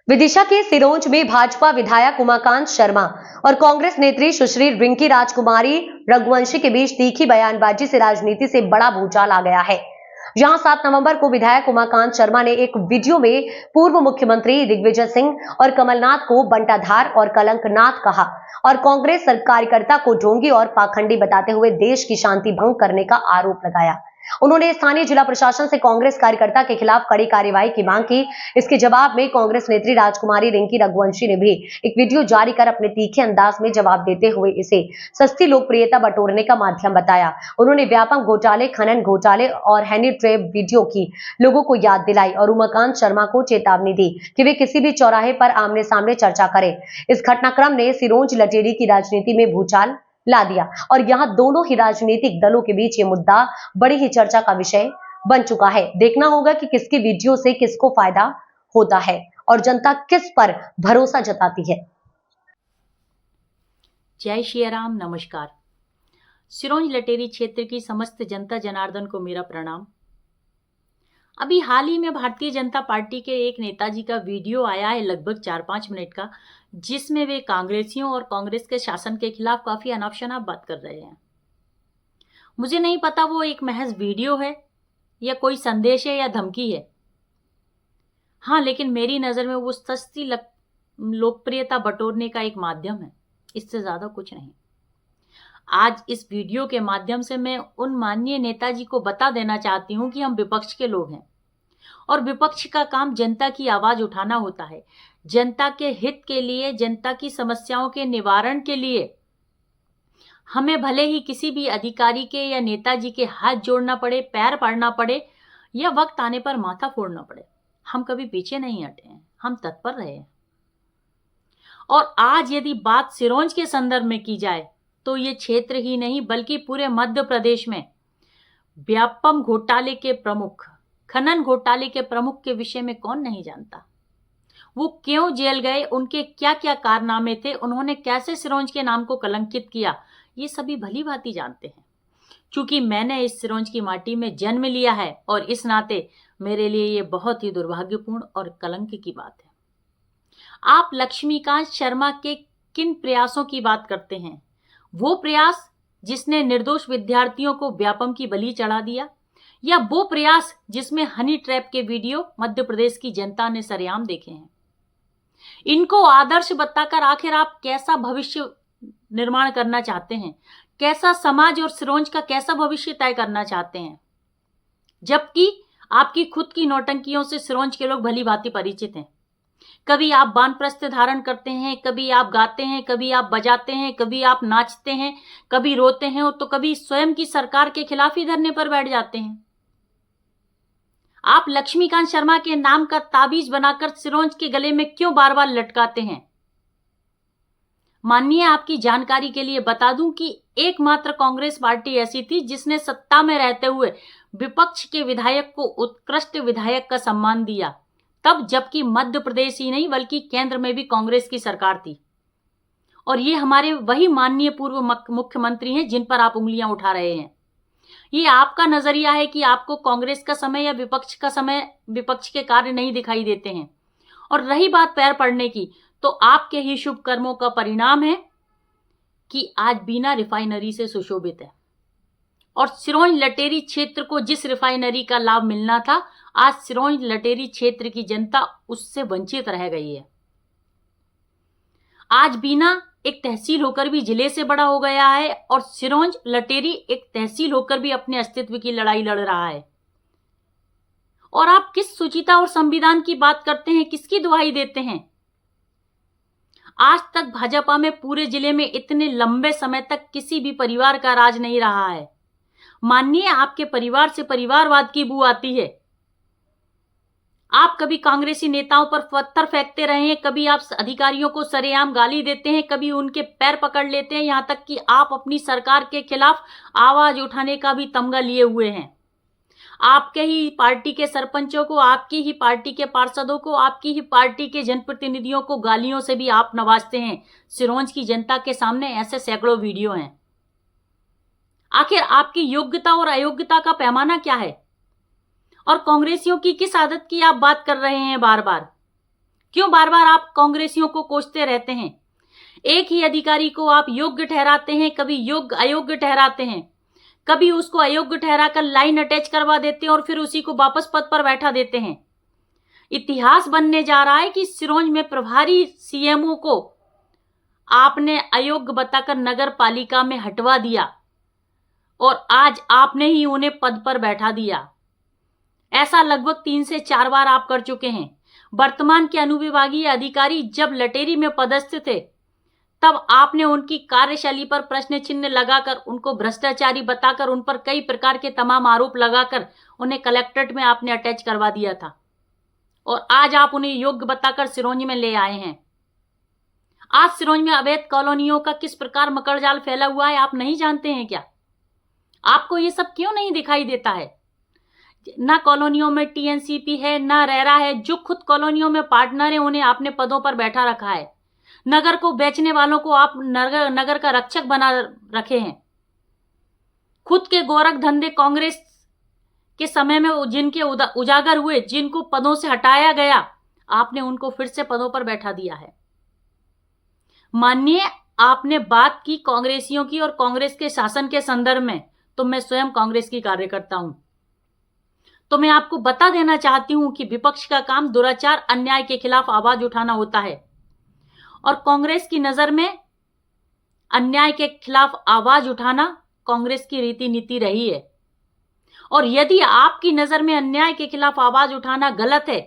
विदिशा के सिरोंज में भाजपा विधायक उमाकांत शर्मा और कांग्रेस नेत्री सुश्री रिंकी राजकुमारी रघुवंशी के बीच तीखी बयानबाजी से राजनीति से बड़ा भूचाल आ गया है। यहां 7 नवंबर को विधायक उमाकांत शर्मा ने एक वीडियो में पूर्व मुख्यमंत्री दिग्विजय सिंह और कमलनाथ को बंटाधार और कलंकनाथ कहा और कांग्रेस कार्यकर्ता को ढोंगी और पाखंडी बताते हुए देश की शांति भंग करने का आरोप लगाया। उन्होंने स्थानीय जिला प्रशासन से कांग्रेस कार्यकर्ता के खिलाफ कड़ी कार्रवाई की मांग की। इसके जवाब में कांग्रेस नेत्री राजकुमारी रिंकी रघुवंशी ने भी एक वीडियो जारी कर अपने तीखे अंदाज में जवाब देते हुए इसे सस्ती लोकप्रियता बटोरने का माध्यम बताया। उन्होंने व्यापक घोटाले, खनन घोटाले और हनी ट्रैप वीडियो की लोगों को याद दिलाई और उमाकांत शर्मा को चेतावनी दी कि वे किसी भी चौराहे पर आमने सामने चर्चा करें। इस घटनाक्रम ने सिरोंज लटेरी की राजनीति में भूचाल ला दिया और यहां दोनों ही राजनीतिक दलों के बीच ये मुद्दा बड़ी ही चर्चा का विषय बन चुका है। देखना होगा कि किसकी वीडियो से किसको फायदा होता है और जनता किस पर भरोसा जताती है। जय श्री राम, नमस्कार। सिरोंज लटेरी क्षेत्र की समस्त जनता जनार्दन को मेरा प्रणाम। अभी हाल ही में भारतीय जनता पार्टी के एक नेताजी का वीडियो आया है लगभग 4-5 मिनट का, जिसमें वे कांग्रेसियों और कांग्रेस के शासन के खिलाफ काफी अनाप शनाप बात कर रहे हैं। मुझे नहीं पता वो एक महज वीडियो है या कोई संदेश है या धमकी है। हाँ, लेकिन मेरी नजर में वो सस्ती लोकप्रियता बटोरने का एक माध्यम है, इससे ज्यादा कुछ नहीं। आज इस वीडियो के माध्यम से मैं उन माननीय नेताजी को बता देना चाहती हूं कि हम विपक्ष के लोग हैं और विपक्ष का काम जनता की आवाज उठाना होता है। जनता के हित के लिए, जनता की समस्याओं के निवारण के लिए हमें भले ही किसी भी अधिकारी के या नेताजी के हाथ जोड़ना पड़े, पैर पड़ना पड़े या वक्त आने पर माथा फोड़ना पड़े, हम कभी पीछे नहीं हटे हैं, हम तत्पर रहे हैं। और आज यदि बात सिरोंज के संदर्भ में की जाए तो ये क्षेत्र ही नहीं बल्कि पूरे मध्य प्रदेश में व्यापम घोटाले के प्रमुख, खनन घोटाले के प्रमुख के विषय में कौन नहीं जानता। वो क्यों जेल गए, उनके क्या क्या कारनामे थे, उन्होंने कैसे सिरोंज के नाम को कलंकित किया, ये सभी भली भांति जानते हैं। क्योंकि मैंने इस सिरोंज की माटी में जन्म लिया है और इस नाते मेरे लिए ये बहुत ही दुर्भाग्यपूर्ण और कलंक की बात है। आप लक्ष्मीकांत शर्मा के किन प्रयासों की बात करते हैं? वो प्रयास जिसने निर्दोष विद्यार्थियों को व्यापम की बलि चढ़ा दिया, या वो प्रयास जिसमें हनी ट्रैप के वीडियो मध्य प्रदेश की जनता ने सरेआम देखे हैं? इनको आदर्श बताकर आखिर आप कैसा भविष्य निर्माण करना चाहते हैं? कैसा समाज और सिरोंज का कैसा भविष्य तय करना चाहते हैं? जबकि आपकी खुद की नौटंकियों से सिरोंज के लोग भली भांति परिचित हैं। कभी आप वानप्रस्थ धारण करते हैं, कभी आप गाते हैं, कभी आप बजाते हैं, कभी आप नाचते हैं, कभी रोते हैं और तो कभी स्वयं की सरकार के खिलाफ ही धरने पर बैठ जाते हैं। आप लक्ष्मीकांत शर्मा के नाम का ताबीज बनाकर सिरोंज के गले में क्यों बार बार लटकाते हैं? माननीय, आपकी जानकारी के लिए बता दूं कि एकमात्र कांग्रेस पार्टी ऐसी थी जिसने सत्ता में रहते हुए विपक्ष के विधायक को उत्कृष्ट विधायक का सम्मान दिया, तब जबकि मध्य प्रदेश ही नहीं बल्कि केंद्र में भी कांग्रेस की सरकार थी। और ये हमारे वही माननीय पूर्व मुख्यमंत्री हैं जिन पर आप उंगलियां उठा रहे हैं। ये आपका नजरिया है कि आपको कांग्रेस का समय या विपक्ष का समय, विपक्ष के कार्य नहीं दिखाई देते हैं। और रही बात पैर पड़ने की, तो आपके ही शुभ कर्मों का परिणाम है कि आज बीना रिफाइनरी से सुशोभित है और सिरोंज लटेरी क्षेत्र को जिस रिफाइनरी का लाभ मिलना था, आज सिरोंज लटेरी क्षेत्र की जनता उससे वंचित रह गई है। आज बीना एक तहसील होकर भी जिले से बड़ा हो गया है और सिरोंज लटेरी एक तहसील होकर भी अपने अस्तित्व की लड़ाई लड़ रहा है। और आप किस शुचिता और संविधान की बात करते हैं, किसकी दुहाई देते हैं? आज तक भाजपा में पूरे जिले में इतने लंबे समय तक किसी भी परिवार का राज नहीं रहा है। माननीय, आपके परिवार से परिवारवाद की बू आती है। आप कभी कांग्रेसी नेताओं पर पत्थर फेंकते रहे हैं, कभी आप अधिकारियों को सरेआम गाली देते हैं, कभी उनके पैर पकड़ लेते हैं, यहां तक कि आप अपनी सरकार के खिलाफ आवाज उठाने का भी तमगा लिए हुए हैं। आपके ही पार्टी के सरपंचों को, आपकी ही पार्टी के पार्षदों को, आपकी ही पार्टी के जनप्रतिनिधियों को गालियों से भी आप नवाजते हैं। सिरोंज की जनता के सामने ऐसे सैकड़ों वीडियो हैं। आखिर आपकी योग्यता और अयोग्यता का पैमाना क्या है? और कांग्रेसियों की किस आदत की आप बात कर रहे हैं बार बार? क्यों बार बार आप कांग्रेसियों को कोसते रहते हैं? एक ही अधिकारी को आप योग्य ठहराते हैं, कभी योग्य अयोग्य ठहराते हैं, कभी उसको अयोग्य ठहराकर लाइन अटैच करवा देते हैं और फिर उसी को वापस पद पर बैठा देते हैं। इतिहास बनने जा रहा है कि सिरोंज में प्रभारी सीएमओ को आपने अयोग्य बताकर नगर पालिका में हटवा दिया और आज आपने ही उन्हें पद पर बैठा दिया। ऐसा लगभग 3 से 4 बार आप कर चुके हैं। वर्तमान के अनुविभागीय अधिकारी जब लटेरी में पदस्थ थे तब आपने उनकी कार्यशैली पर प्रश्न चिन्ह लगाकर, उनको भ्रष्टाचारी बताकर, उन पर कई प्रकार के तमाम आरोप लगाकर उन्हें कलेक्ट्रेट में आपने अटैच करवा दिया था और आज आप उन्हें योग्य बताकर सिरोंज में ले आए हैं। आज सिरोंज में अवैध कॉलोनियों का किस प्रकार मकड़जाल फैला हुआ है आप नहीं जानते हैं क्या? आपको ये सब क्यों नहीं दिखाई देता है? ना कॉलोनियों में टीएनसीपी है, ना रेरा है। जो खुद कॉलोनियों में पार्टनर है उन्हें आपने पदों पर बैठा रखा है। नगर को बेचने वालों को आप नगर का रक्षक बना रखे हैं। खुद के गोरख धंधे कांग्रेस के समय में जिनके उजागर हुए, जिनको पदों से हटाया गया, आपने उनको फिर से पदों पर बैठा दिया है। मानिए आपने बात की कांग्रेसियों की और कांग्रेस के शासन के संदर्भ में, तो मैं स्वयं कांग्रेस की कार्यकर्ता हूं, तो मैं आपको बता देना चाहती हूं कि विपक्ष का काम दुराचार, अन्याय के खिलाफ आवाज उठाना होता है और कांग्रेस की नजर में अन्याय के खिलाफ आवाज उठाना कांग्रेस की रीति नीति रही है। और यदि आपकी नजर में अन्याय के खिलाफ आवाज उठाना गलत है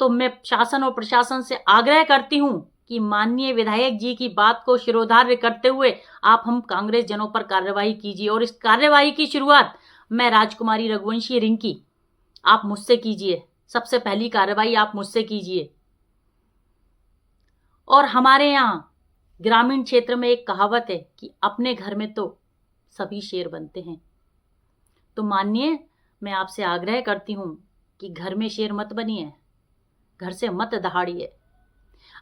तो मैं शासन और प्रशासन से आग्रह करती हूं कि माननीय विधायक जी की बात को शिरोधार्य करते हुए आप हम कांग्रेस जनों पर कार्रवाई कीजिए। और इस कार्रवाई की शुरुआत मैं राजकुमारी रघुवंशी रिंकी, आप मुझसे कीजिए। सबसे पहली कार्रवाई आप मुझसे कीजिए। और हमारे यहाँ ग्रामीण क्षेत्र में एक कहावत है कि अपने घर में तो सभी शेर बनते हैं। तो माननीय, मैं आपसे आग्रह करती हूं कि घर में शेर मत बनिए, घर से मत दहाड़िए।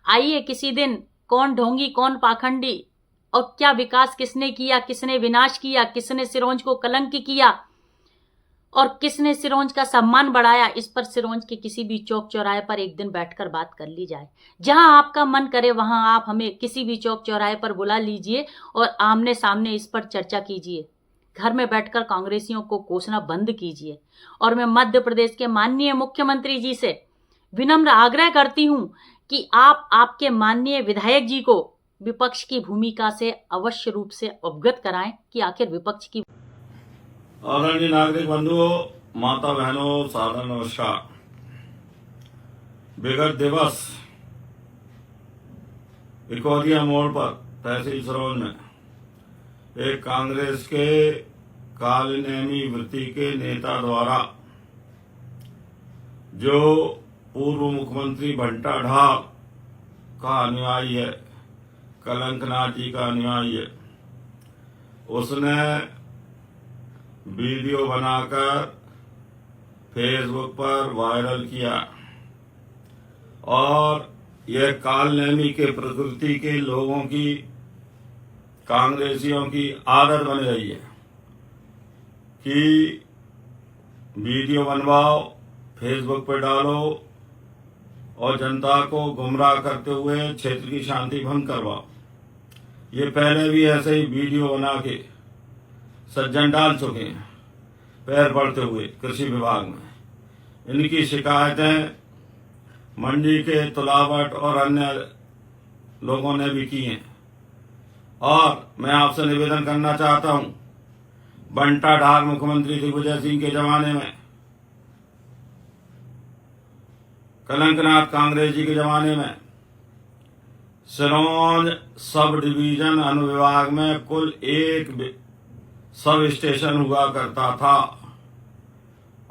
आइए किसी दिन कौन ढोंगी कौन पाखंडी और क्या विकास किसने किया, किसने विनाश किया, किसने सिरोंज को कलंक किया और किसने सिरोंज का सम्मान बढ़ाया, इस पर सिरोंज के किसी भी चौक चौराहे पर एक दिन बैठकर बात कर ली जाए। जहां आपका मन करे वहां आप हमें किसी भी चौक चौराहे पर बुला लीजिए और आमने सामने इस पर चर्चा कीजिए। घर में बैठकर कांग्रेसियों को कोसना बंद कीजिए। और मैं मध्य प्रदेश के माननीय मुख्यमंत्री जी से विनम्र आग्रह करती हूं कि आप आपके माननीय विधायक जी को विपक्ष की भूमिका से अवश्य रूप से अवगत कराएं कि आखिर विपक्ष की। आदरणीय नागरिक बंधुओं, माता बहनों, सादर नमस्कार। विगत दिवस इकोरिया मोड़ पर तहसील सिरोंज में एक कांग्रेस के कालनेमी वृत्ति के नेता द्वारा जो पूर्व मुख्यमंत्री भंटा ढाल का अनुयायी है, कलंकनाथ जी का अनुयायी है, उसने वीडियो बनाकर फेसबुक पर वायरल किया और यह कालनेमी के प्रकृति के लोगों की, कांग्रेसियों की आदत बन गई है कि वीडियो बनवाओ, फेसबुक पर डालो और जनता को गुमराह करते हुए क्षेत्र की शांति भंग करवाओ। ये पहले भी ऐसे ही वीडियो बना के सज्जन डाल चुके हैं पैर पड़ते हुए कृषि विभाग में। इनकी शिकायतें मंडी के तुलावट और अन्य लोगों ने भी की हैं। और मैं आपसे निवेदन करना चाहता हूं, बंटा ढाल मुख्यमंत्री दिग्विजय सिंह के जमाने में, कलंकनाथ कांग्रेस जी के जमाने में सिरोंज सब डिवीजन अनुविभाग में कुल एक सब स्टेशन हुआ करता था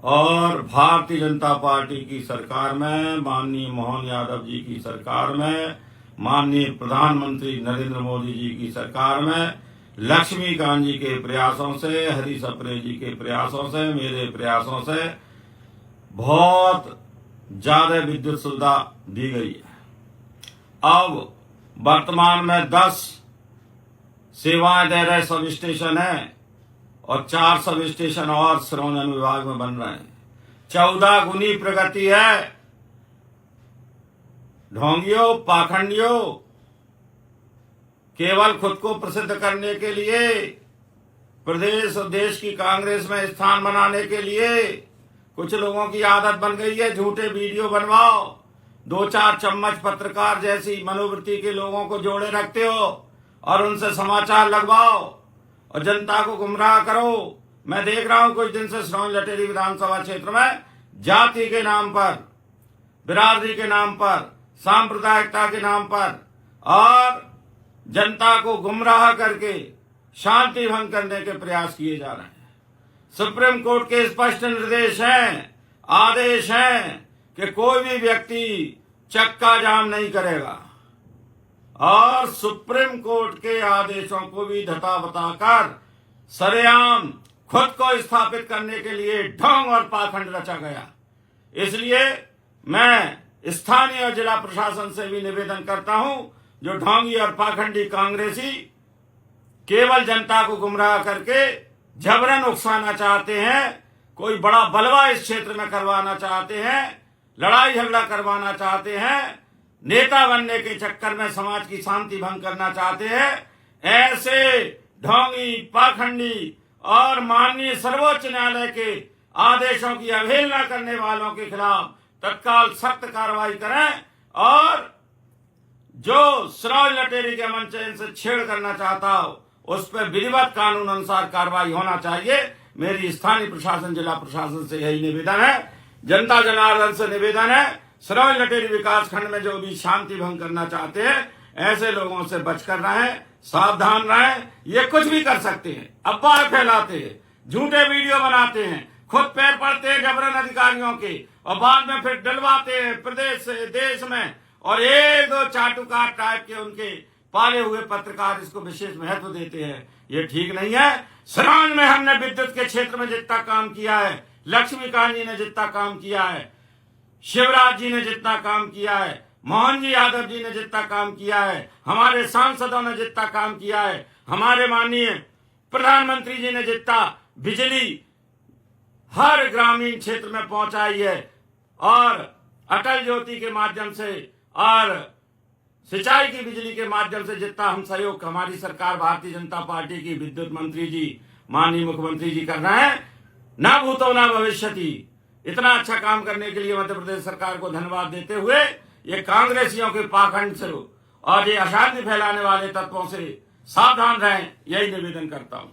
और भारतीय जनता पार्टी की सरकार में, माननीय मोहन यादव जी की सरकार में, माननीय प्रधानमंत्री नरेंद्र मोदी जी की सरकार में, लक्ष्मीकांत जी के प्रयासों से, हरी सप्रे जी के प्रयासों से, मेरे प्रयासों से बहुत ज्यादा विद्युत सुविधा दी गई है। अब वर्तमान में 10 सेवाएं दे रहे सब स्टेशन हैं और 4 सब स्टेशन और सिरोंज अनुविभाग में बन रहे हैं। 14 गुनी प्रगति है। ढोंगियों, पाखंडियों, केवल खुद को प्रसिद्ध करने के लिए, प्रदेश और देश की कांग्रेस में स्थान बनाने के लिए कुछ लोगों की आदत बन गई है झूठे वीडियो बनवाओ, 2-4 चम्मच पत्रकार जैसी मनोवृत्ति के लोगों को जोड़े रखते हो और उनसे समाचार लगवाओ और जनता को गुमराह करो। मैं देख रहा हूं कुछ दिन से सिरोंज लटेरी विधानसभा क्षेत्र में जाति के नाम पर, बिरादरी के नाम पर, सांप्रदायिकता के नाम पर और जनता को गुमराह करके शांति भंग करने के प्रयास किए जा रहे हैं। सुप्रीम कोर्ट के स्पष्ट निर्देश हैं, आदेश हैं कि कोई भी व्यक्ति चक्का जाम नहीं करेगा और सुप्रीम कोर्ट के आदेशों को भी धता बताकर सरेआम खुद को स्थापित करने के लिए ढोंग और पाखंड रचा गया। इसलिए मैं स्थानीय और जिला प्रशासन से भी निवेदन करता हूं, जो ढोंगी और पाखंडी कांग्रेसी केवल जनता को गुमराह करके जबरन उकसाना चाहते हैं, कोई बड़ा बलवा इस क्षेत्र में करवाना चाहते हैं, लड़ाई झगड़ा करवाना चाहते हैं, नेता बनने के चक्कर में समाज की शांति भंग करना चाहते हैं, ऐसे ढोंगी, पाखंडी और माननीय सर्वोच्च न्यायालय के आदेशों की अवहेलना करने वालों के खिलाफ तत्काल सख्त कार्रवाई करें और जो सिरोंज लटेरी के मंच इनसे छेड़ करना चाहता हो उस पर विधिवत कानून अनुसार कार्रवाई होना चाहिए। मेरी स्थानीय प्रशासन, जिला प्रशासन से यही निवेदन है, जनता जनार्दन से निवेदन है, सिरोंज लटेरी विकास खंड में जो भी शांति भंग करना चाहते हैं ऐसे लोगों से बचकर रहें, सावधान रहें। ये कुछ भी कर सकते हैं, अफवाह फैलाते हैं, झूठे वीडियो बनाते हैं, खुद पैर पड़ते हैं जबरन अधिकारियों के और बाद में फिर डलवाते हैं प्रदेश से, देश में, और 1-2 चाटुकार टाइप के उनके पाले हुए पत्रकार इसको विशेष महत्व देते हैं। ये ठीक नहीं है। सिरोंज में हमने विद्युत के क्षेत्र में जितना काम किया है, लक्ष्मीकांत जी ने जितना काम किया है, शिवराज जी ने जितना काम किया है, मोहन जी यादव जी ने जितना काम किया है, हमारे सांसदों ने जितना काम किया है, हमारे माननीय प्रधानमंत्री जी ने जितना बिजली हर ग्रामीण क्षेत्र में पहुंचाई है और अटल ज्योति के माध्यम से और सिंचाई की बिजली के माध्यम से जितना हम सहयोग हमारी सरकार भारतीय जनता पार्टी की विद्युत मंत्री जी, माननीय मुख्यमंत्री जी कर रहे हैं, ना भूतो ना भविष्यति, इतना अच्छा काम करने के लिए मध्य प्रदेश सरकार को धन्यवाद देते हुए ये कांग्रेसियों के पाखंड से और ये अशांति फैलाने वाले तत्वों से सावधान रहें, यही निवेदन करता हूं।